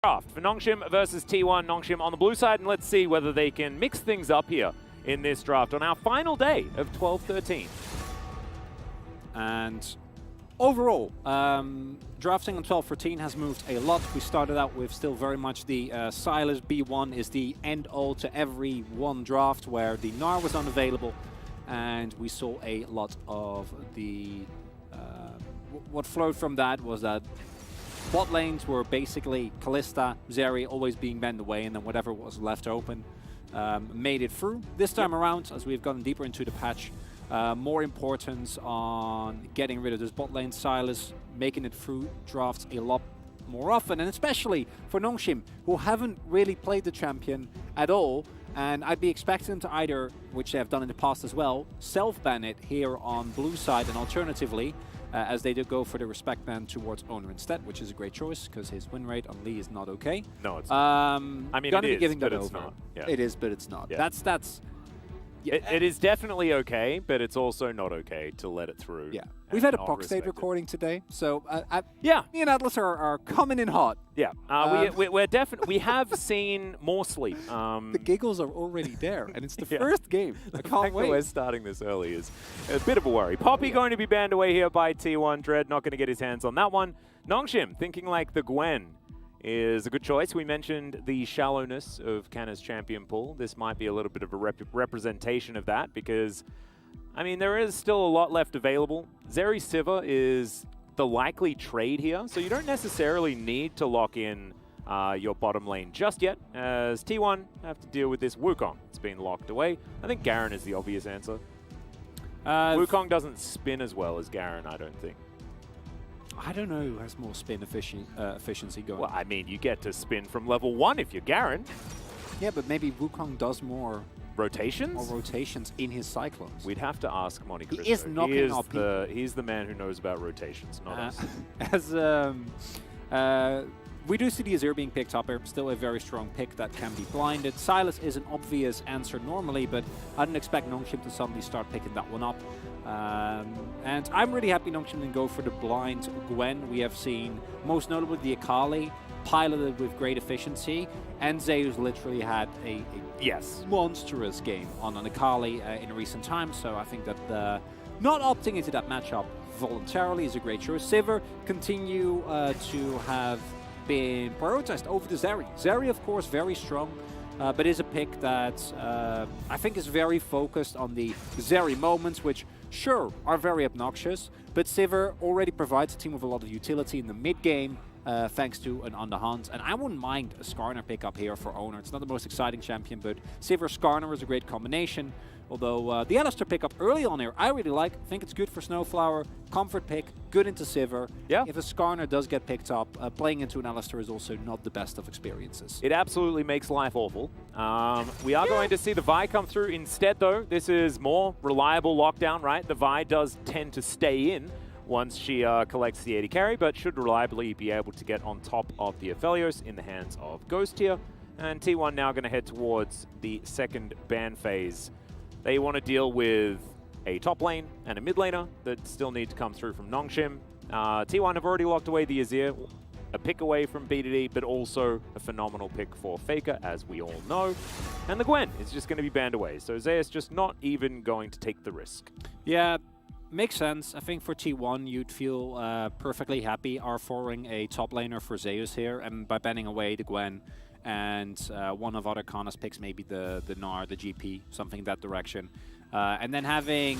Draft for Nongshim versus T1. Nongshim on the blue side, and let's see whether they can mix things up here in this draft on our final day of 12-13. And overall, drafting on 12-13 has moved a lot. We started out with still very much the Silas B1 is the end-all to every one draft where the Gnar was unavailable, and we saw a lot of the... what flowed from that was that bot lanes were basically Kalista, Zeri always being banned away, and then whatever was left open made it through. This time around, as we've gotten deeper into the patch, more importance on getting rid of this bot lane Silas, making it through drafts a lot more often, and especially for Nongshim, who haven't really played the champion at all. And I'd be expecting them to either, which they have done in the past as well, self-ban it here on blue side, and alternatively, as they did go for the respect ban towards Owner instead, which is a great choice because his win rate on Lee is not okay. No, it's not. I mean, it is, but it's not. Yeah. It is, but it's not. Yeah. That's. Yeah. It is definitely okay, but it's also not okay to let it through. Yeah, we've had a POC state recording today, so yeah, me and Atlas are coming in hot. Yeah, we're definitely we have seen more sleep. The giggles are already there, and it's the first game. I can't wait. We're starting this early is a bit of a worry. Poppy going to be banned away here by T1. Dread not going to get his hands on that one. Nongshim thinking like the Gwen is a good choice. We mentioned the shallowness of Canna's champion pool. This might be a little bit of a representation of that because, I mean, there is still a lot left available. Zeri Sivir is the likely trade here, so you don't necessarily need to lock in your bottom lane just yet, as T1 have to deal with this Wukong. It's been locked away. I think Garen is the obvious answer. Wukong doesn't spin as well as Garen, I don't think. I don't know who has more spin efficiency going. Well, I mean, you get to spin from level 1 if you're Garen. Yeah, but maybe Wukong does more rotations? More rotations in his Cyclones. We'd have to ask Monte Cristo. He is knocking off people. He's the man who knows about rotations, not us. As we do see the Azir being picked up here, still a very strong pick that can be blinded. Silas is an obvious answer normally, but I didn't expect Nongshim to suddenly start picking that one up. And I'm really happy Nongshim didn't go for the blind Gwen. We have seen, most notably, the Akali piloted with great efficiency, and Zeus literally had a monstrous game on an Akali in recent times, so I think that not opting into that matchup voluntarily is a great choice. Sivir continue to have been prioritized over the Zeri. Zeri, of course, very strong, but is a pick that I think is very focused on the Zeri moments, which sure are very obnoxious, but Sivir already provides a team with a lot of utility in the mid game, thanks to an Underhunt. And I wouldn't mind a Skarner pickup here for Owner. It's not the most exciting champion, but Sivir-Skarner is a great combination. Although the Alistar pickup early on here, I really like. I think it's good for Snowflower. Comfort pick, good into Sivir. Yeah. If a Skarner does get picked up, playing into an Alistar is also not the best of experiences. It absolutely makes life awful. We are going to see the Vi come through instead, though. This is more reliable lockdown, right? The Vi does tend to stay in once she collects the 80 carry, but should reliably be able to get on top of the Aphelios in the hands of Ghost here. And T1 now going to head towards the second ban phase. They want to deal with a top lane and a mid laner that still need to come through from Nongshim. T1 have already locked away the Azir, a pick away from BDD, but also a phenomenal pick for Faker, as we all know. And the Gwen is just going to be banned away, so Zeus just not even going to take the risk. Yeah, makes sense. I think for T1, you'd feel perfectly happy R4ing a top laner for Zeus here, and by banning away the Gwen, and one of other Kana's picks, maybe the Gnar, the GP, something in that direction. And then having,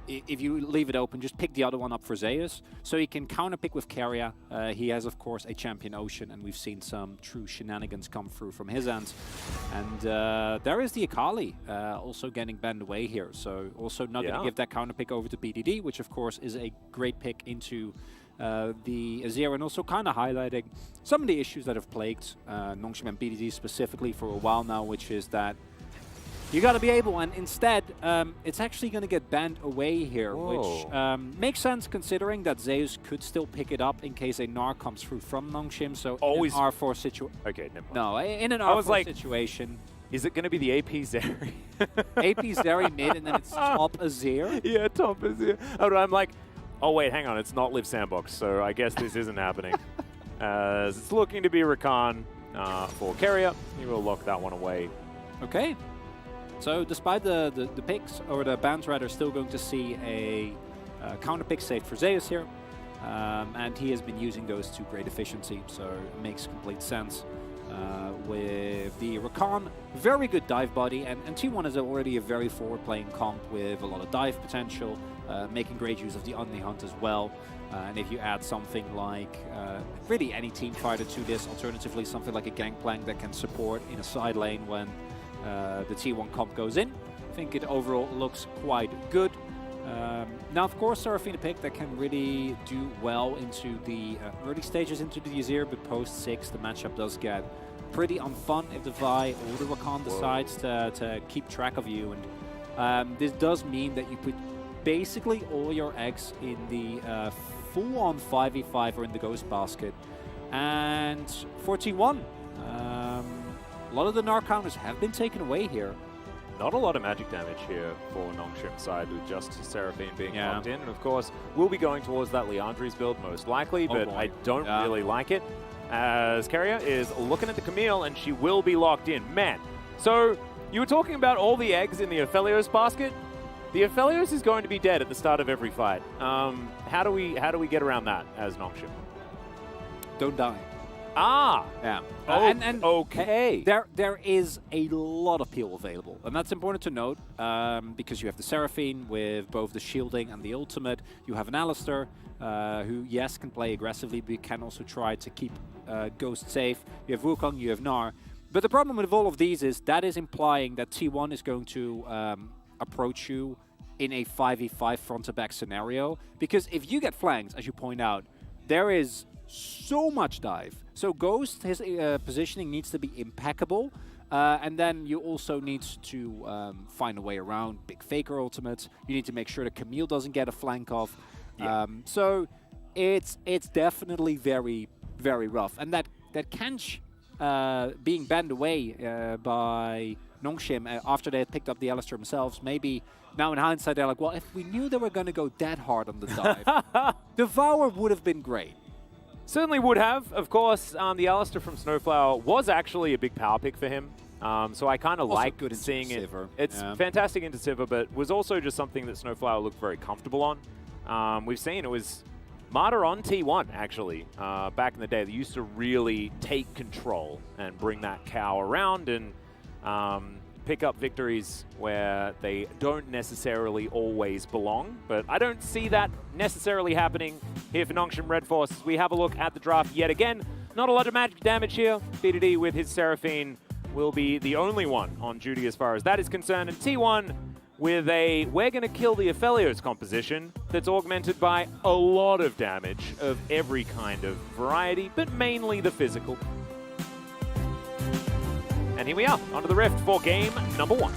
if you leave it open, just pick the other one up for Zeus, so he can counter-pick with Keria. He has, of course, a champion Ocean, and we've seen some true shenanigans come through from his end. And there is the Akali also getting banned away here, so also not going to give that counter-pick over to BDD, which, of course, is a great pick into the Azir, and also kind of highlighting some of the issues that have plagued Nongshim and BDD specifically for a while now, which is that you got to be able, and instead it's actually going to get banned away here, which makes sense considering that Zeus could still pick it up in case a Gnar comes through from Nongshim. So always in an R4 situation. Okay, never mind. No, in an R4 situation. Is it going to be the AP Zeri? AP Zeri mid, and then it's top Azir? Yeah, top Azir. I'm like, oh wait, hang on, it's not Live Sandbox, so I guess this isn't happening. As it's looking to be Rakan for Carrier. He will lock that one away. Okay. So despite the picks, or the bans rather, still going to see a counter pick saved for Zeus here. And he has been using those to great efficiency, so it makes complete sense. With the Rakan, very good dive body, and T1 is already a very forward-playing comp with a lot of dive potential, making great use of the Omni Hunt as well. And if you add something like really any team fighter to this, alternatively something like a Gangplank that can support in a side lane when the T1 comp goes in, I think it overall looks quite good. Now, of course, Seraphine a pick that can really do well into the early stages into the Azir, but post 6 the matchup does get pretty unfun if the Vi or the Rakan decides to keep track of you. And this does mean that you put basically all your eggs in the full-on 5v5 or in the Ghost basket. And for T1, a lot of the Gnar counters have been taken away here. Not a lot of magic damage here for Nongshim's side with just Seraphine being locked in. And of course, we'll be going towards that Leandri's build most likely, but I don't really like it. As Carrier is looking at the Camille and she will be locked in. Man, so you were talking about all the eggs in the Aphelios basket. The Aphelios is going to be dead at the start of every fight. How do we get around that as Nongshim? Don't die. Ah! Yeah. Okay. There is a lot of peel available, and that's important to note because you have the Seraphine with both the shielding and the ultimate. You have an Alistar who, yes, can play aggressively, but can also try to keep Ghost safe. You have Wukong, you have Gnar. But the problem with all of these is that is implying that T1 is going to approach you in a 5v5 front-to-back scenario, because if you get flanked, as you point out, there is so much dive. So Ghost, his positioning needs to be impeccable, and then you also need to find a way around big Faker ultimates. You need to make sure that Camille doesn't get a flank off. Yeah. So it's definitely very, very rough. And that Kench being banned away by Nongshim after they had picked up the Alistar themselves, maybe now in hindsight they're like, well, if we knew they were going to go that hard on the dive, Devour would have been great. Certainly would have. Of course, the Alistar from Snowflower was actually a big power pick for him. So I kind of like seeing it. It's fantastic into Sivir, but was also just something that Snowflower looked very comfortable on. We've seen it was Martyr on T1, actually. Back in the day, they used to really take control and bring that cow around and pick up victories where they don't necessarily always belong. But I don't see that necessarily happening here for Nongshim Red Force. We have a look at the draft yet again. Not a lot of magic damage here. BDD with his Seraphine will be the only one on duty as far as that is concerned. And T1 with a we're going to kill the Aphelios composition that's augmented by a lot of damage of every kind of variety, but mainly the physical. And here we are, onto the Rift for game number 1.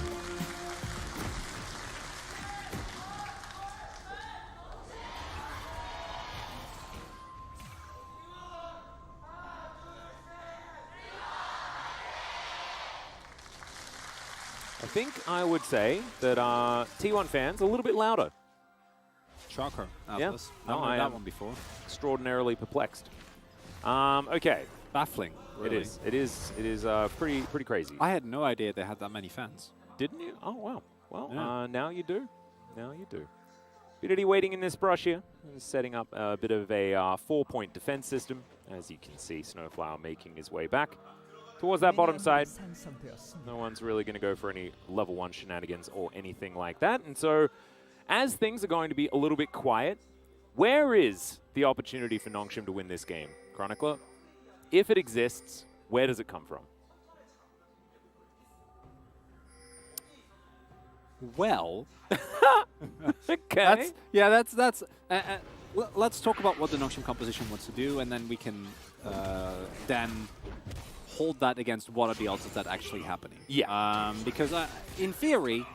I think I would say that T1 fans are a little bit louder. Shocker. Yeah. I've heard that one before. Extraordinarily perplexed. Okay. Baffling. Really. It is pretty crazy. I had no idea they had that many fans. Didn't you? Oh, wow. Well, yeah. Now you do. Now you do. BDD waiting in this brush here. Setting up a bit of a 4-point defense system. As you can see, Snowflower making his way back towards that bottom side. No one's really going to go for any level 1 shenanigans or anything like that. And so, as things are going to be a little bit quiet, where is the opportunity for Nongshim to win this game? Chronicler? If it exists, where does it come from? Well, okay. Let's talk about what the Nongshim composition wants to do, and then we can then hold that against what are the odds of that actually happening. Yeah. Because in theory,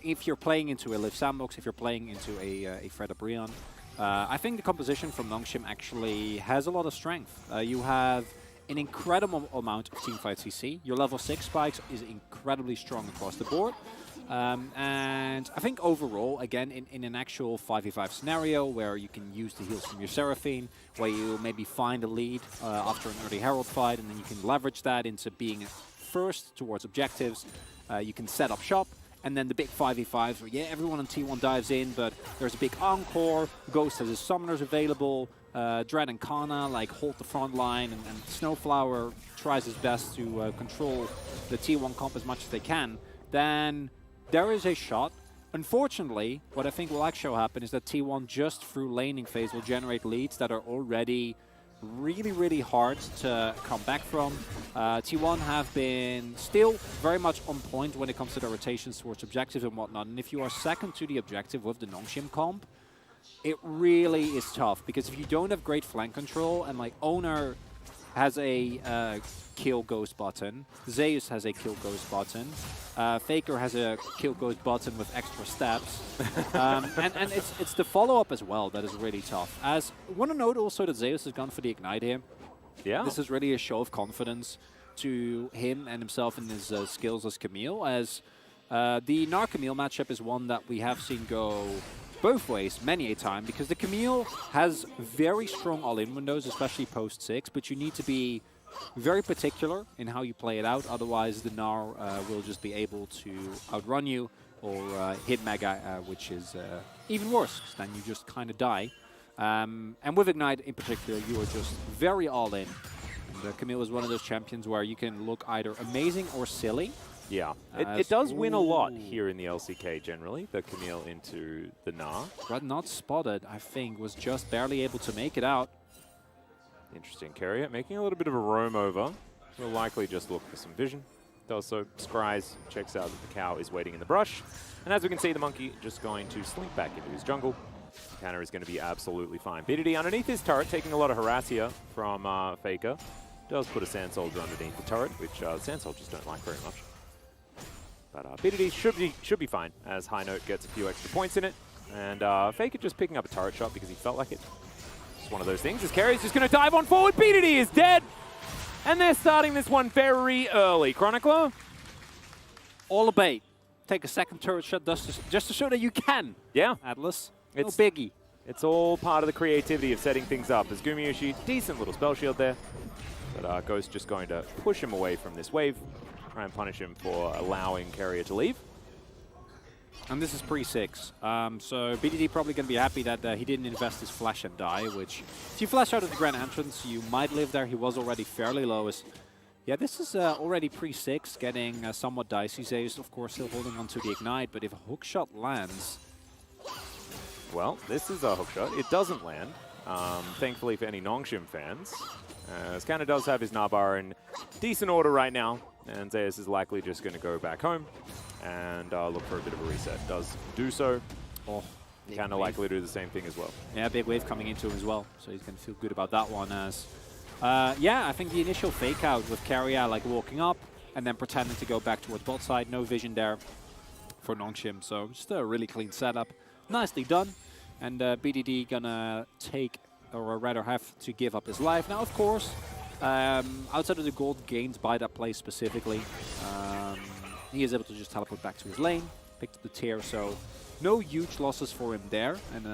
if you're playing into a Live Sandbox, if you're playing into a Fred Brion, I think the composition from Nongshim actually has a lot of strength. You have an incredible amount of teamfight CC. Your level 6 spikes is incredibly strong across the board. And I think overall, again, in an actual 5v5 scenario where you can use the heals from your Seraphine, where you maybe find a lead after an early Herald fight, and then you can leverage that into being first towards objectives. You can set up shop, and then the big 5v5s where, yeah, everyone on T1 dives in, but there's a big encore, Ghost has his summoners available, Dread and Kana like hold the front line, and Snowflower tries his best to control the T1 comp as much as they can, then there is a shot. Unfortunately, what I think will actually happen is that T1 just through laning phase will generate leads that are already really, really hard to come back from. T1 have been still very much on point when it comes to their rotations towards objectives and whatnot. And if you are second to the objective with the Nongshim comp, it really is tough, because if you don't have great flank control, and like Owner has a kill ghost button, Zeus has a kill ghost button, Faker has a kill ghost button with extra steps, and it's the follow-up as well that is really tough. As I want to note also that Zeus has gone for the Ignite here. Yeah. This is really a show of confidence to him and himself and his skills as Camille, as the Gnar Camille matchup is one that we have seen go both ways many a time, because the Camille has very strong all-in windows, especially post 6, but you need to be very particular in how you play it out, otherwise the Gnar will just be able to outrun you or hit Mega, which is even worse, 'cause then you just kind of die. And with Ignite in particular, you are just very all-in. Camille is one of those champions where you can look either amazing or silly. Yeah, it does win a lot here in the LCK generally, the Camille into the Gnar. But not spotted, I think, was just barely able to make it out. Interesting carrier, making a little bit of a roam over. Will likely just look for some vision. Does so, scries, checks out that the cow is waiting in the brush. And as we can see, the monkey just going to slink back into his jungle. Counter is going to be absolutely fine. BDD underneath his turret, taking a lot of harass here from Faker. Does put a Sand Soldier underneath the turret, which Sand Soldiers don't like very much. But BDD should be fine, as High Note gets a few extra points in it. And Faker just picking up a turret shot because he felt like it. It's one of those things. His carry's just going to dive on forward. BDD is dead! And they're starting this one very early. Chronicler? All a bait. Take a second turret shot just to show that you can. Yeah. Atlas. It's no biggie. It's all part of the creativity of setting things up. As Gumayushi, decent little spell shield there. But Ghost just going to push him away from this wave. Try and punish him for allowing carrier to leave. And this is pre-6, so BDD probably going to be happy that he didn't invest his flash and die, which if you flash out of the grand entrance, you might live there. He was already fairly low. Yeah, this is already pre-6, getting somewhat dicey. Zeus, of course, still holding on to the Ignite, but if a hookshot lands... Well, this is a hookshot. It doesn't land, thankfully for any Nongshim fans. Scanner does have his Nabar in decent order right now, and Zeus is likely just going to go back home and look for a bit of a reset. Does do so. Oh, kind of likely to do the same thing as well. Yeah, big wave coming into him as well, so he's going to feel good about that one. As yeah, I think the initial fake out with Carrier like walking up and then pretending to go back towards bot side, no vision there for Nongshim, so just a really clean setup. Nicely done, and BDD gonna take, or rather have to give up his life. Now, of course, outside of the gold gained by that play specifically, he is able to just teleport back to his lane, picked up the tier, so no huge losses for him there. And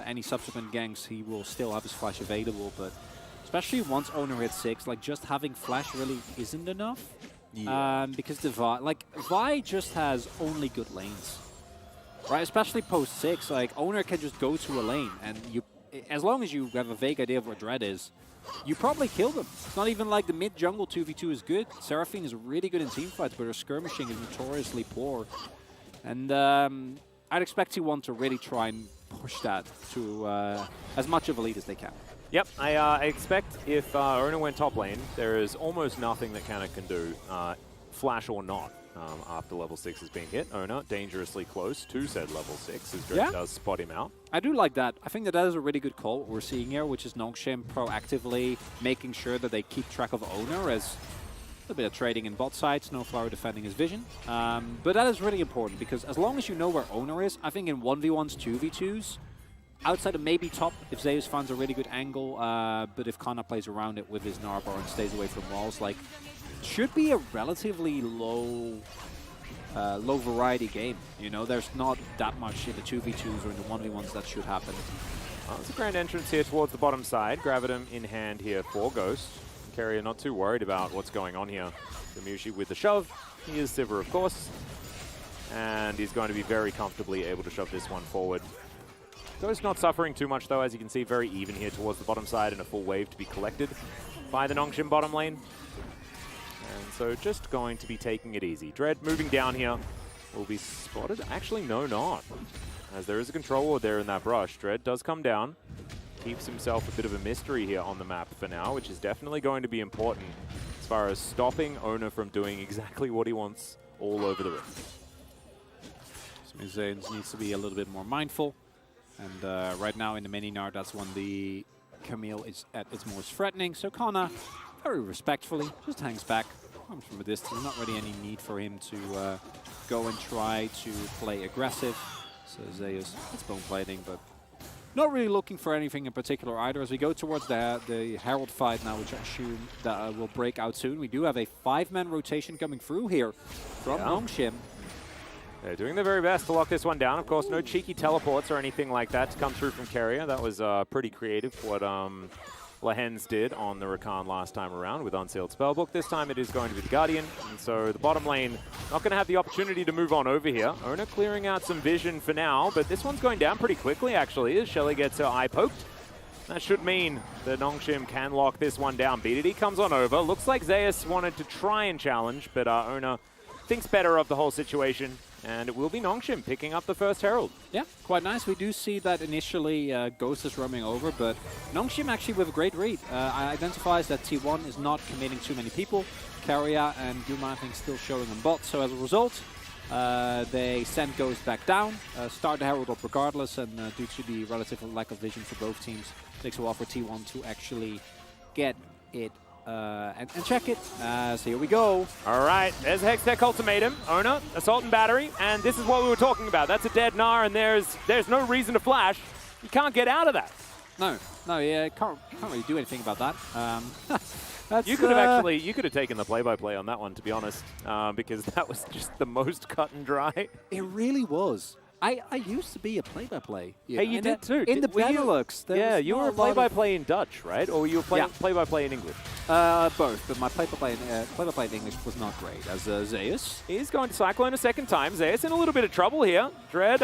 any subsequent ganks, he will still have his flash available, but especially once Owner hits 6, like just having flash really isn't enough. Yeah. Because the Vi just has only good lanes, right? Especially post 6, like Owner can just go to a lane, and you, as long as you have a vague idea of what Dread is, you probably kill them. It's not even like the mid-jungle 2v2 is good. Seraphine is really good in teamfights, but her skirmishing is notoriously poor. And I'd expect T1 to really try and push that to as much of a lead as they can. Yep, I expect if Owner went top lane, there is almost nothing that Canna can do, flash or not, after level 6 is being hit. Owner dangerously close to said level 6 as Drake does spot him out. I do like that. I think that is a really good call, what we're seeing here, which is Nongshim proactively making sure that they keep track of Owner, as a bit of trading in bot side, Snowflower defending his vision. But that is really important, because as long as you know where Owner is, I think in 1v1s, 2v2s, outside of maybe top, if Zeus finds a really good angle, but if Kana plays around it with his Narbar and stays away from walls, like, should be a relatively low low variety game. You know, there's not that much in the 2v2s or in the 1v1s that should happen. Well, it's a grand entrance here towards the bottom side. Gravitum in hand here for Ghost. Carrier not too worried about what's going on here. Gamushi with the shove. He is Sivir, of course. And he's going to be very comfortably able to shove this one forward. Ghost not suffering too much, though, as you can see, very even here towards the bottom side and a full wave to be collected by the Nongshim bottom lane. And so just going to be taking it easy. Dread moving down here will be spotted. Actually, no, not. As there is a control ward there in that brush. Dread does come down. Keeps himself a bit of a mystery here on the map for now, which is definitely going to be important as far as stopping Ona from doing exactly what he wants all over the rift. So Zanes needs to be a little bit more mindful. And right now in the mini Nard, that's when the Camille is at its most threatening. So Kana, very respectfully, just hangs back, comes from a distance. Not really any need for him to go and try to play aggressive. So Zeus, it's bone plating, but not really looking for anything in particular either. As we go towards the Herald fight now, which I assume that will break out soon. We do have a 5-man rotation coming through here from Nongshim. They're doing their very best to lock this one down. Of course, no cheeky teleports or anything like that to come through from Carrier. That was pretty creative, what Lahens did on the Rakan last time around with Unsealed Spellbook. This time it is going to be the Guardian, and so the bottom lane not going to have the opportunity to move on over here. Ona clearing out some vision for now, but this one's going down pretty quickly, actually, as Shelly gets her eye poked. That should mean that Nongshim can lock this one down. BDD comes on over. Looks like Zeus wanted to try and challenge, but Ona thinks better of the whole situation. And it will be Nongshim picking up the first Herald. Yeah, quite nice. We do see that initially Ghost is roaming over, but Nongshim actually with a great read. Identifies that T1 is not committing too many people. Carrier and Yuma, I think, still showing on bot. So as a result, they send Ghost back down, start the Herald up regardless, and due to the relative lack of vision for both teams, it takes a while for T1 to actually get it and check it. So here we go. All right, there's a Hextech Ultimatum. Ona, Assault and Battery, and this is what we were talking about. That's a dead Gnar, and there's no reason to flash. You can't get out of that. No, yeah, can't really do anything about that. You could have taken the play-by-play on that one, to be honest, because that was just the most cut and dry. It really was. I used to be a play-by-play. Hey, you did too. In the Benelux. Yeah, you were a play-by-play in Dutch, right? Or were you a play-by-play in English? Both, but my play-by-play in English was not great. As Zeus. He's going to Cyclone a second time. Zeus in a little bit of trouble here. Dread,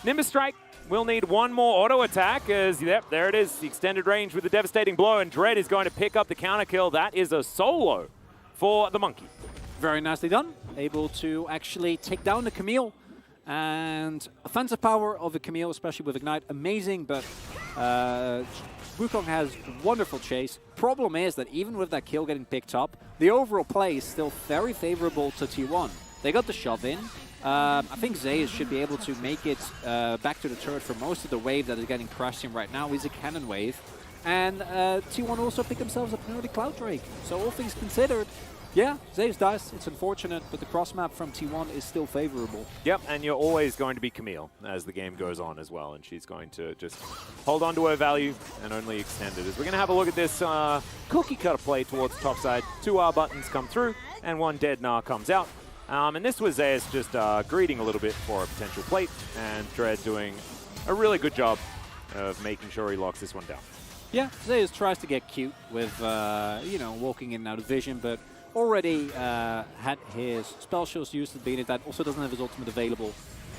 Nimbus Strike will need one more auto attack as, yep, there it is. The extended range with the devastating blow, and Dread is going to pick up the counter kill. That is a solo for the Monkey. Very nicely done. Able to actually take down the Camille. And offensive power of the Camille, especially with Ignite, amazing, but Wukong has wonderful chase. Problem is that even with that kill getting picked up, the overall play is still very favorable to T1. They got the shove in. I think Zeus should be able to make it back to the turret for most of the wave that is getting crushed in right now. He's a cannon wave. And T1 also picked themselves up an early Cloud Drake. So all things considered, yeah, Zeus dies. It's unfortunate, but the cross map from T1 is still favorable. Yep, and you're always going to be Camille as the game goes on as well, and she's going to just hold on to her value and only extend it. As we're going to have a look at this cookie cutter play towards the top side. 2 R buttons come through, and 1 dead Gnar comes out. And this was Zeus just greeting a little bit for a potential plate, and Dread doing a really good job of making sure he locks this one down. Yeah, Zeus tries to get cute with, you know, walking in and out of vision, but already had his spell shields used at Bennett. That also doesn't have his ultimate available,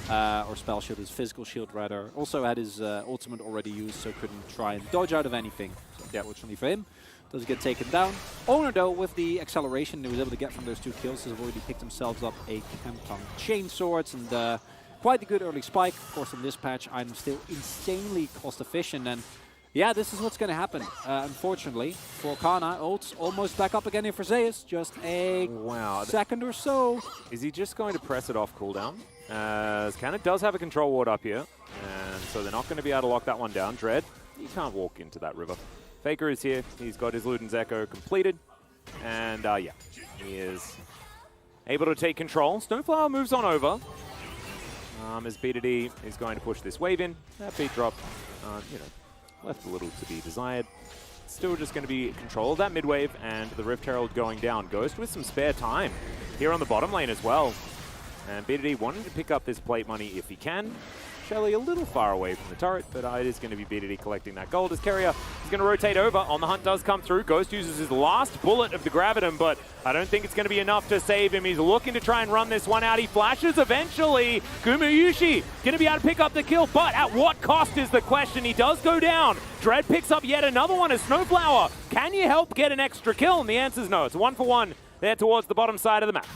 or spell shield, his physical shield rather. Also had his ultimate already used, so couldn't try and dodge out of anything. So yeah, fortunately for him, does get taken down. Owner though, with the acceleration he was able to get from those 2 kills, has already picked themselves up a Campong Chainswords and quite a good early spike. Of course, in this patch, I'm still insanely cost efficient, and yeah, this is what's going to happen, unfortunately. For Kana, ult's almost back up again here for Zeus. Just a second or so. Is he just going to press it off cooldown? As Kana does have a control ward up here, and so they're not going to be able to lock that one down. Dread, he can't walk into that river. Faker is here. He's got his Luden's Echo completed. And yeah, he is able to take control. Stoneflower moves on over. As BDD is going to push this wave in. That beat drop, you know, left a little to be desired. Still just going to be control of that mid wave and the Rift Herald going down. Ghost with some spare time here on the bottom lane as well. And BDD wanting to pick up this plate money if he can. Shelly a little far away from the turret, but it is going to be BDD collecting that gold as Keria is going to rotate over. On the Hunt does come through. Ghost uses his last bullet of the Graviton, but I don't think it's going to be enough to save him. He's looking to try and run this one out. He flashes eventually. Gumuyushi going to be able to pick up the kill, but at what cost is the question. He does go down. Dread picks up yet another one as Snowflower. Can you help get an extra kill? And the answer is no. It's 1-for-1 there towards the bottom side of the map.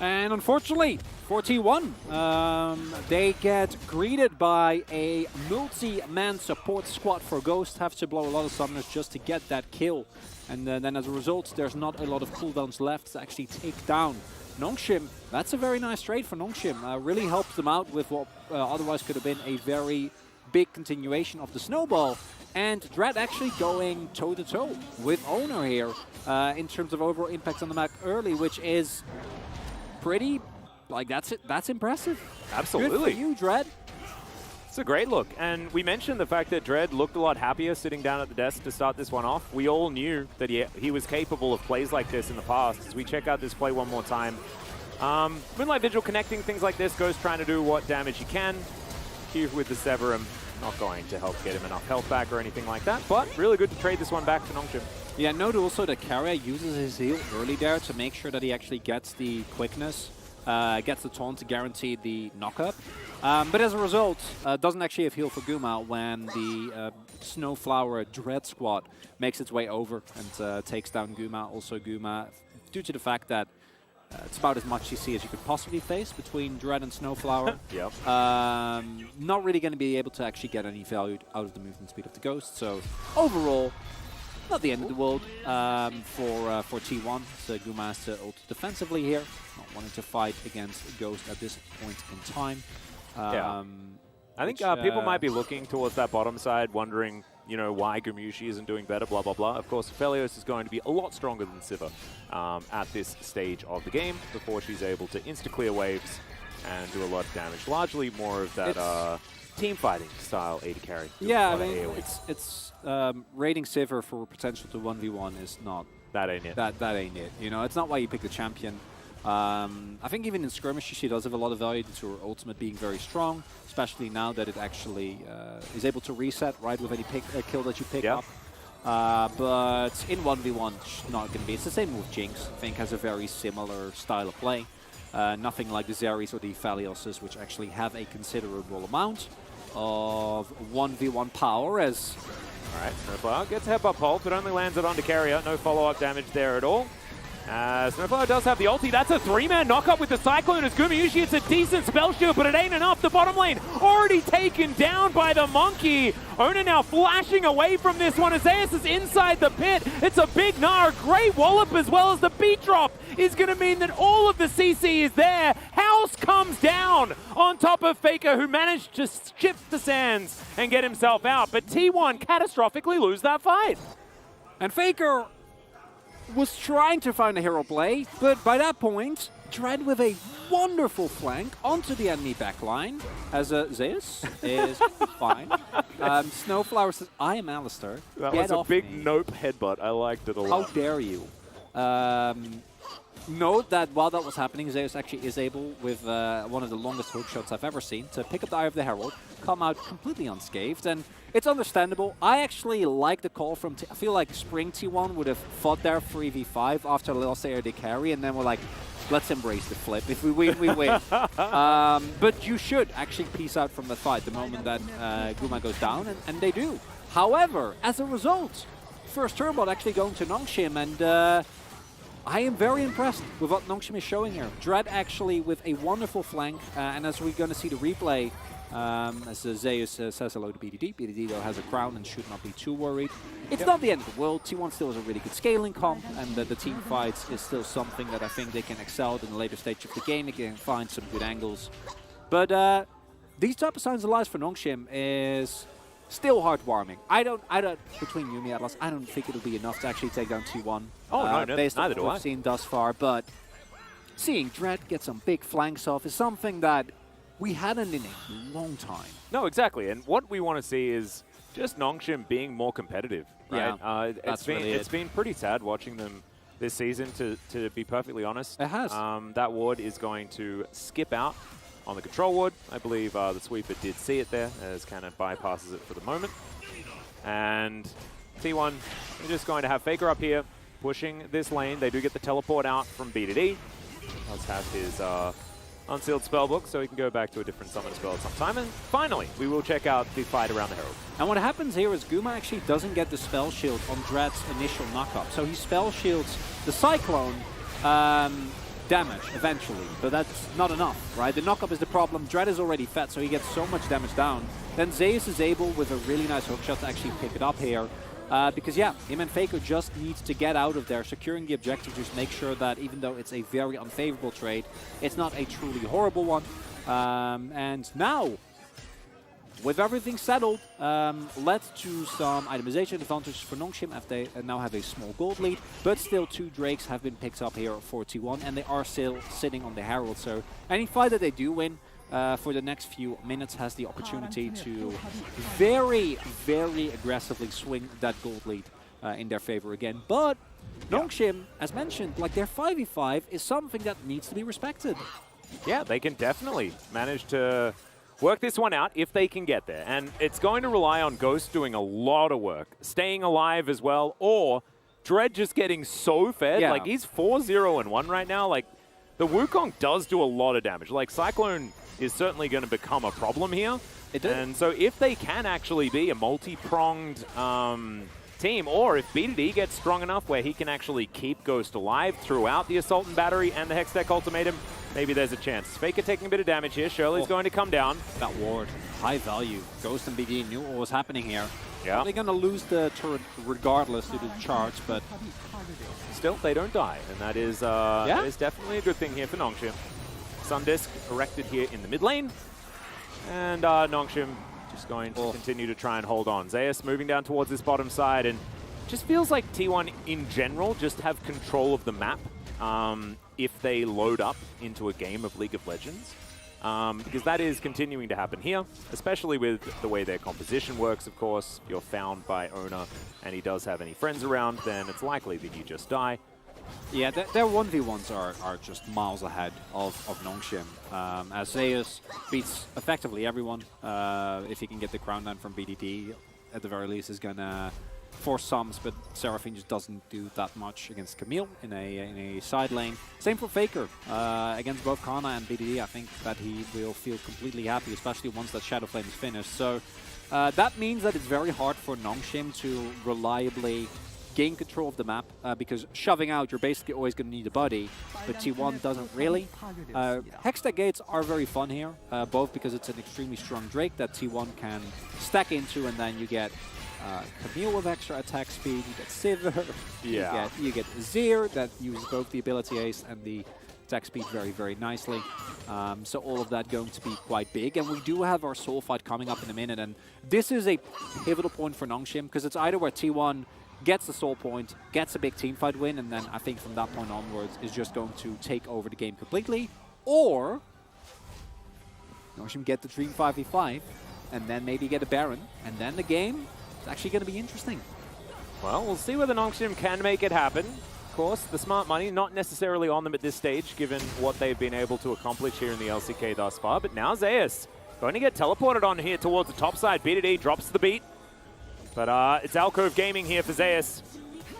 And unfortunately, for T1, they get greeted by a multi-man support squad for Ghost. Have to blow a lot of summoners just to get that kill. And then as a result, there's not a lot of cooldowns left to actually take down Nongshim. That's a very nice trade for Nongshim. Really helps them out with what otherwise could have been a very big continuation of the snowball. And Dread actually going toe-to-toe with Owner here in terms of overall impact on the map early, which is pretty, like, that's impressive. Absolutely. Good for you, Dread. It's a great look. And we mentioned the fact that Dread looked a lot happier sitting down at the desk to start this one off. We all knew that he was capable of plays like this in the past. As we check out this play one more time. Moonlight Vigil connecting things like this. Ghost trying to do what damage he can. Q with the Severum. Not going to help get him enough health back or anything like that. But really good to trade this one back to Nongshim. Yeah, note also that Keria uses his heal early there to make sure that he actually gets the quickness, gets the taunt to guarantee the knockup. But as a result, doesn't actually have heal for Guma when the Snowflower Dread squad makes its way over and takes down Guma. Also Guma, due to the fact that it's about as much CC as you could possibly face between Dread and Snowflower. Yep. Not really going to be able to actually get any value out of the movement speed of the Ghost. So overall, not the end of the world for T1. So Guma has to ult defensively here, not wanting to fight against Ghost at this point in time. Yeah. I think people might be looking towards that bottom side, wondering, you know, why Gumuyushi isn't doing better, blah, blah, blah. Of course, Felios is going to be a lot stronger than Siva at this stage of the game before she's able to insta-clear waves and do a lot of damage. Largely more of that team fighting style AD carry. Yeah, I mean, it's raiding Sivir for potential to 1v1 is not... That ain't it. That ain't it. You know, it's not why you pick the champion. I think even in skirmish, she does have a lot of value due to her ultimate being very strong, especially now that it actually is able to reset right with any kill that you pick up. But in 1v1, it's not going to be. It's the same with Jinx. I think has a very similar style of play. Nothing like the Zeris or the Phalioses, which actually have a considerable amount of 1v1 power. As all right, Snowflower gets a headbutt pulse, but only lands it onto Carrier. No follow-up damage there at all. Snowflower does have the ulti. That's a 3-man knockup with the Cyclone as Gumuyushi. It's a decent spell shield, but it ain't enough. The bottom lane already taken down by the Monkey. Ona now flashing away from this one. Zeus is inside the pit. It's a big Gnar. Great wallop as well as the beat drop is going to mean that all of the CC is there. House comes down on top of Faker, who managed to shift the sands and get himself out. But T1 catastrophically lose that fight. And Faker was trying to find a hero play, but by that point, Dread with a wonderful flank onto the enemy backline, as Zeus is fine. Snowflower says, I am Alistair. That was a big nope headbutt. I liked it a lot. How dare you? Note that while that was happening, Zeus actually is able, with one of the longest hook shots I've ever seen, to pick up the Eye of the Herald, come out completely unscathed, and it's understandable. I actually like the call from I feel like Spring T1 would have fought there 3v5 after the lost AD carry, and then we're like, let's embrace the flip. If we win, we win. But you should actually peace out from the fight the moment that Guma goes down, and they do. However, as a result, first turn bot actually going to Nongshim, and I am very impressed with what Nongshim is showing here. Dread actually with a wonderful flank, and as we're going to see the replay, as Zeus says hello to BDD. BDD though has a crown and should not be too worried. It's not the end of the world. T1 still has a really good scaling comp, and the team fights is still something that I think they can excel in the later stage of the game. They can find some good angles. But these type of signs of life for Nongshim is still heartwarming. I don't, between you and me, Atlas, I don't think it'll be enough to actually take down T1. Oh, no, based on neither what we've seen thus far, but seeing Dread get some big flanks off is something that we hadn't in a long time. No, exactly. And what we want to see is just Nongshim being more competitive, right? Yeah, It's been pretty sad watching them this season, to be perfectly honest. It has. That ward is going to skip out on the control ward. I believe the sweeper did see it there, as Cannon bypasses it for the moment. And T1 are just going to have Faker up here, pushing this lane. They do get the teleport out from BDD. Does have his unsealed spellbook, so he can go back to a different summon spell at some time. And finally, we will check out the fight around the Herald. And what happens here is Guma actually doesn't get the spell shield on Dread's initial knockup. So he spell shields the Cyclone damage eventually, but that's not enough, right? The knockup is the problem. Dread is already fed, so he gets so much damage down. Then Zeus is able, with a really nice hookshot, to actually pick it up here. Because, yeah, him and Faker just needs to get out of there, securing the objective, just make sure that even though it's a very unfavorable trade, it's not a truly horrible one. And now, with everything settled, led to some itemization advantages for Nongshim, as they now have a small gold lead, but still 2 Drakes have been picked up here for T1, and they are still sitting on the Herald. So any fight that they do win for the next few minutes has the opportunity to very, very aggressively swing that gold lead in their favor again. But Nongshim, as mentioned, like their 5v5 is something that needs to be respected. Yeah, they can definitely manage to work this one out if they can get there. And it's going to rely on Ghost doing a lot of work, staying alive as well, or Dread just getting so fed. Yeah. Like, he's 4-0-1 right now. Like, the Wukong does do a lot of damage. Like, Cyclone is certainly going to become a problem here. It does. And so if they can actually be a multi-pronged team, or if BDD gets strong enough where he can actually keep Ghost alive throughout the Assault and Battery and the Hextech Ultimatum, maybe there's a chance. Faker taking a bit of damage here. Shirley's going to come down. That ward, high value. Ghost and BD knew what was happening here. Yeah. They're going to lose the turret regardless due to the charge, but still, they don't die. And that is, that is definitely a good thing here for Nongshim. Sundisk erected here in the mid lane. And Nongshim just going to continue to try and hold on. Zeus moving down towards this bottom side, and just feels like T1 in general just have control of the map if they load up into a game of League of Legends. Because that is continuing to happen here, especially with the way their composition works, of course. If you're found by Owner and he does have any friends around, then it's likely that you just die. yeah, their 1v1s are just miles ahead of Nongshim. As Zeus beats effectively everyone. If he can get the crown down from BDD, at the very least is going to force sums, but Seraphine just doesn't do that much against Camille in a side lane. Same for Faker. Against both Kana and BDD, I think that he will feel completely happy, especially once that Shadow Flame is finished. So that means that it's very hard for Nongshim to reliably gain control of the map, because shoving out, you're basically always going to need a buddy, but T1 doesn't really. Hextech Gates are very fun here, both because it's an extremely strong Drake that T1 can stack into, and then you get Camille with extra attack speed, you get Sivir, you get Azir that uses both the ability ace and the attack speed very, very nicely. So all of that going to be quite big, and we do have our soul fight coming up in a minute, and this is a pivotal point for Nongshim, because it's either where T1 gets the soul point, gets a big team fight win, and then I think from that point onwards is just going to take over the game completely, or Nongshim get the Dream 5v5, and then maybe get a Baron, and then the game is actually going to be interesting. Well, we'll see whether Nongshim can make it happen. Of course, the smart money not necessarily on them at this stage, given what they've been able to accomplish here in the LCK thus far, but now Zeus going to get teleported on here towards the top side. BDD drops the beat. But it's Alcove Gaming here for Zeus.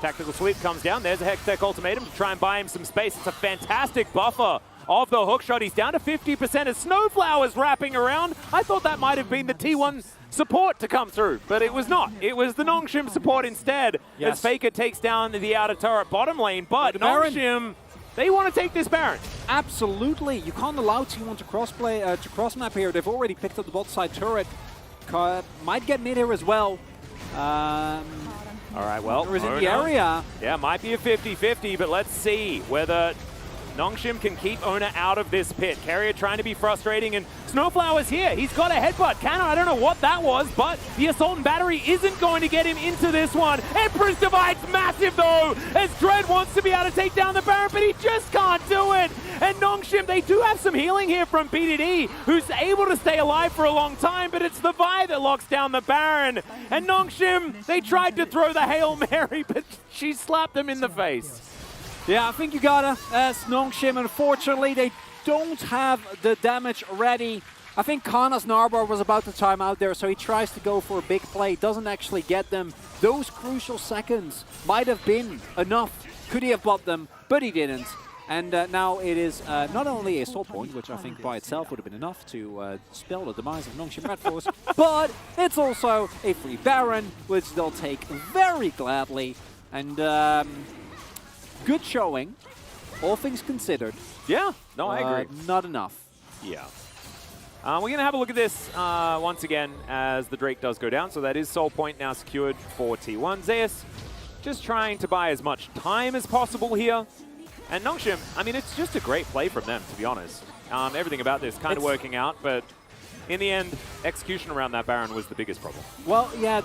Tactical sweep comes down. There's a Hextech Ultimatum to try and buy him some space. It's a fantastic buffer of the hookshot. He's down to 50% as Snowflower's wrapping around. I thought that might have been the T1 support to come through, but it was not. It was the Nongshim support instead, as Faker takes down the outer turret bottom lane. But Nongshim, they want to take this Baron. Absolutely. You can't allow T1 to crossplay, to cross map here. They've already picked up the bot side turret. Might get mid here as well. All right, well, is in the area. Yeah, might be a 50-50, but let's see whether Nongshim can keep Owner out of this pit. Carrier trying to be frustrating, and Snowflower's here. He's got a headbutt. Cannon, I don't know what that was, but the Assault and Battery isn't going to get him into this one. Empress Divide's massive, though, as Dread wants to be able to take down the Baron, but he just can't do it. And Nongshim, they do have some healing here from BDD, who's able to stay alive for a long time, but it's the Vi that locks down the Baron. And Nongshim, they tried to throw the Hail Mary, but she slapped them in the face. Yeah, I think you gotta, as Nongshim, unfortunately, they don't have the damage ready. I think Kana's Narbar was about to time out there, so he tries to go for a big play, doesn't actually get them. Those crucial seconds might have been enough. Could he have bought them, but he didn't. And now it is not only a soul point, which I think by itself would have been enough to spell the demise of Nongshim Red Force, but it's also a free Baron, which they'll take very gladly. And good showing, all things considered. Yeah, no, I agree. Not enough. Yeah. We're going to have a look at this once again as the Drake does go down. So that is soul point now secured for T1. Zeus just trying to buy as much time as possible here. And Nongshim, I mean, it's just a great play from them, to be honest. Everything about this kind of working out, but in the end, execution around that Baron was the biggest problem. Well, yeah,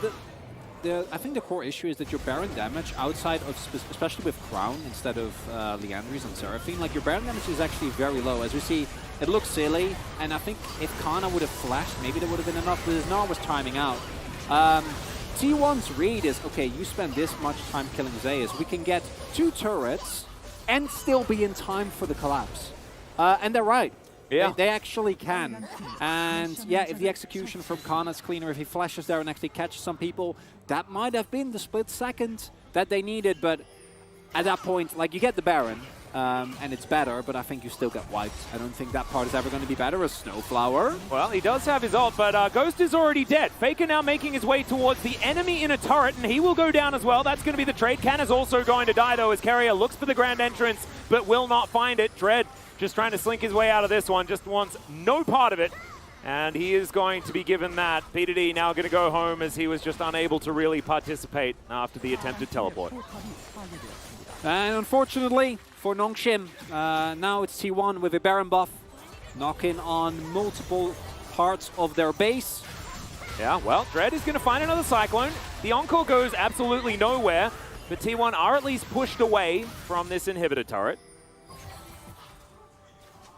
I think the core issue is that your Baron damage outside of, especially with Crown instead of Leandries and Seraphine, like your Baron damage is actually very low. As we see, it looks silly, and I think if Kana would have flashed, maybe there would have been enough, but his Gnar was timing out. T1's read is, okay, you spend this much time killing Zeus, we can get 2 turrets and still be in time for the collapse. And they're right. Yeah. They actually can. And yeah, if the execution from Kana's cleaner, if he flashes there and actually catches some people, that might have been the split second that they needed. But at that point, like, you get the Baron, and it's better, but I think you still get wiped. I don't think that part is ever going to be better. A Snowflower. Well, he does have his ult, but Ghost is already dead. Faker now making his way towards the enemy in a turret, and he will go down as well. That's going to be the trade. Can is also going to die, though, as Carrier looks for the grand entrance, but will not find it. Dread just trying to slink his way out of this one, just wants no part of it. And he is going to be given that. P2D now going to go home as he was just unable to really participate after the attempted teleport. And unfortunately for Nongshim, now it's T1 with a Baron buff, knocking on multiple parts of their base. Yeah, well, Dread is going to find another Cyclone. The Encore goes absolutely nowhere, but T1 are at least pushed away from this inhibitor turret.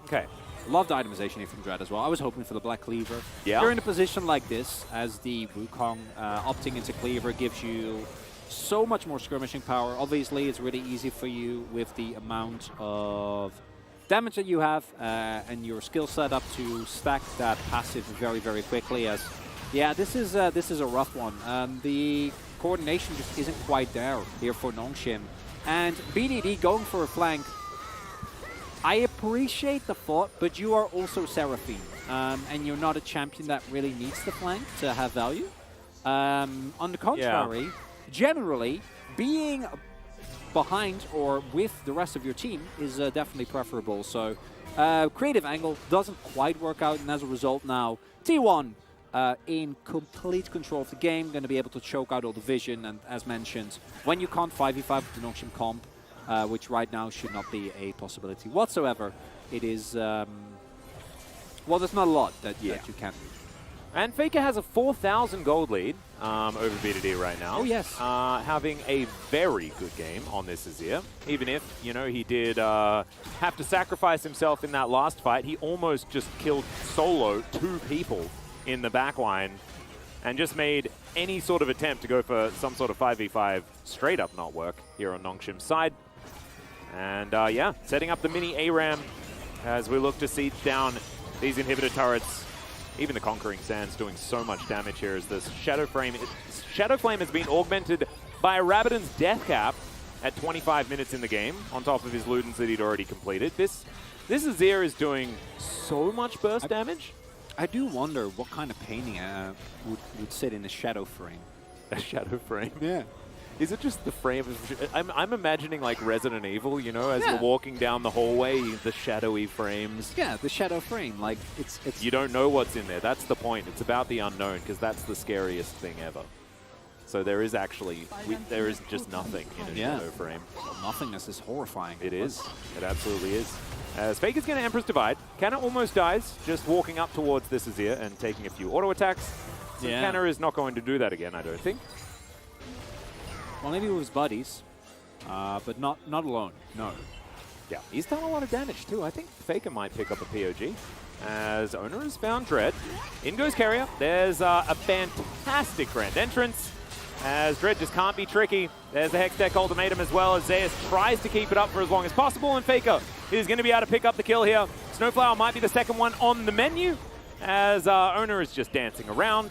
Okay. Loved itemization here from Dread as well. I was hoping for the Black Cleaver. Yeah. You're in a position like this, as the Wukong opting into Cleaver gives you so much more skirmishing power. Obviously, it's really easy for you with the amount of damage that you have and your skill set up to stack that passive very, very quickly. As yeah, this is a rough one. The coordination just isn't quite there here for Nongshim, and BDD going for a flank. I appreciate the thought, but you are also Seraphine, and you're not a champion that really needs the flank to have value. On the contrary, generally, being behind or with the rest of your team is definitely preferable. So, creative angle doesn't quite work out, and as a result now, T1 in complete control of the game, going to be able to choke out all the vision, and as mentioned, when you can't 5v5 with the Nongshim comp, which right now should not be a possibility whatsoever. It is, well, there's not a lot that you can do. And Faker has a 4,000 gold lead over BDD right now. Oh, yes. Having a very good game on this Azir. Even if, you know, he did have to sacrifice himself in that last fight. He almost just killed solo 2 people in the backline and just made any sort of attempt to go for some sort of 5v5 straight up not work here on Nongshim's side. And yeah, setting up the mini ARAM as we look to siege down these inhibitor turrets. Even the Conquering Sands doing so much damage here as this Shadow Flame has been augmented by Rabadon's Death Cap at 25 minutes in the game, on top of his Ludens that he'd already completed. This Azir is doing so much burst damage. I do wonder what kind of painting would sit in a Shadow Frame. A Shadow Frame? Yeah. Is it just the frame? I'm imagining like Resident Evil, you know, as you're walking down the hallway, the shadowy frames. Yeah, the Shadow Frame. Like, it's you don't know what's in there. That's the point. It's about the unknown, because that's the scariest thing ever. So there is actually, there is just nothing in a Shadow Frame. Nothingness is horrifying. It is. It absolutely is. As Faker's going to Empress Divide. Canna almost dies, just walking up towards this Azir and taking a few auto attacks. So Canna is not going to do that again, I don't think. Well, maybe with his buddies, but not alone, no. Yeah, he's done a lot of damage too. I think Faker might pick up a POG, as Owner has found Dread. In goes Carrier. There's a fantastic grand entrance, as Dread just can't be tricky. There's the Hex Deck ultimatum as well, as Zeus tries to keep it up for as long as possible, and Faker is going to be able to pick up the kill here. Snowflower might be the second one on the menu, as Owner is just dancing around,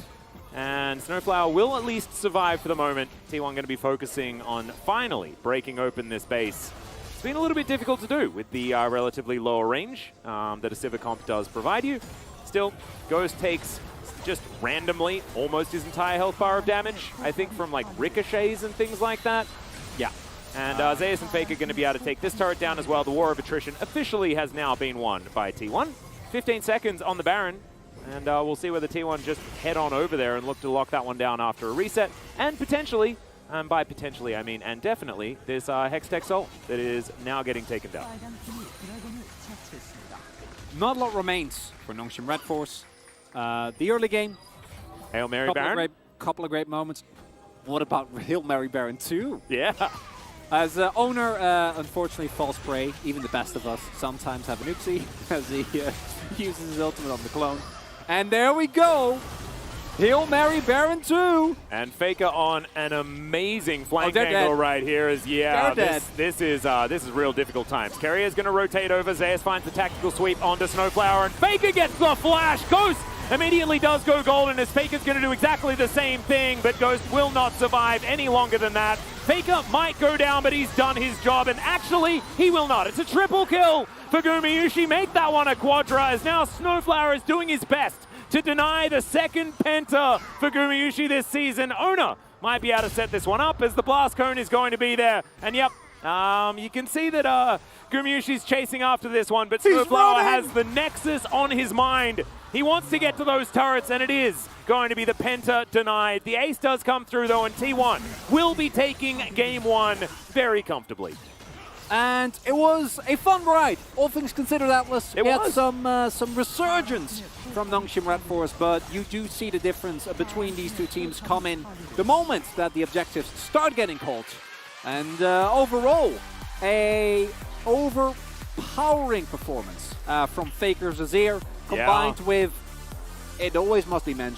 and Snowflower will at least survive for the moment. T1 going to be focusing on finally breaking open this base. It's been a little bit difficult to do with the relatively lower range that a Civic Comp does provide you. Still, Ghost takes just randomly almost his entire health bar of damage, I think from like ricochets and things like that. Yeah. And Zeus and Faker are going to be able to take this turret down as well. The War of Attrition officially has now been won by T1. 15 seconds on the Baron, and we'll see whether T1 just head on over there and look to lock that one down after a reset. And potentially, by potentially I mean and definitely, this Hex Tech Soul that is now getting taken down. Not a lot remains for Nongshim Red Force. The early game, Hail Mary Baron. Couple of great moments. What about Hail Mary Baron 2? Yeah. As Owner unfortunately falls prey, even the best of us sometimes have an oopsie as he uses his ultimate on the clone. And there we go! Hail Mary Baron 2! And Faker on an amazing flank angle dead. right here. Is this is real difficult times. Carrier's going to rotate over. Zeus finds the tactical sweep onto Snowflower, and Faker gets the flash. Ghost immediately does go golden, as Faker's going to do exactly the same thing, but Ghost will not survive any longer than that. Faker might go down, but he's done his job, and actually, he will not. It's a triple kill for Gumayusi. Make that one a quadra, as now Snowflower is doing his best to deny the second penta for Gumayusi this season. Owner might be able to set this one up, as the blast cone is going to be there. And yep, you can see that Gumayusi's chasing after this one, but Snowflower has the Nexus on his mind. He wants to get to those turrets, and it is going to be the penta denied. The ace does come through, though, and T1 will be taking game one very comfortably. And it was a fun ride, all things considered, Atlas. We had some resurgence from Nongshim Red Force, but you do see the difference between these two teams come in the moment that the objectives start getting called. And overall, a overpowering performance from Faker Azir, combined with, it always must be mentioned,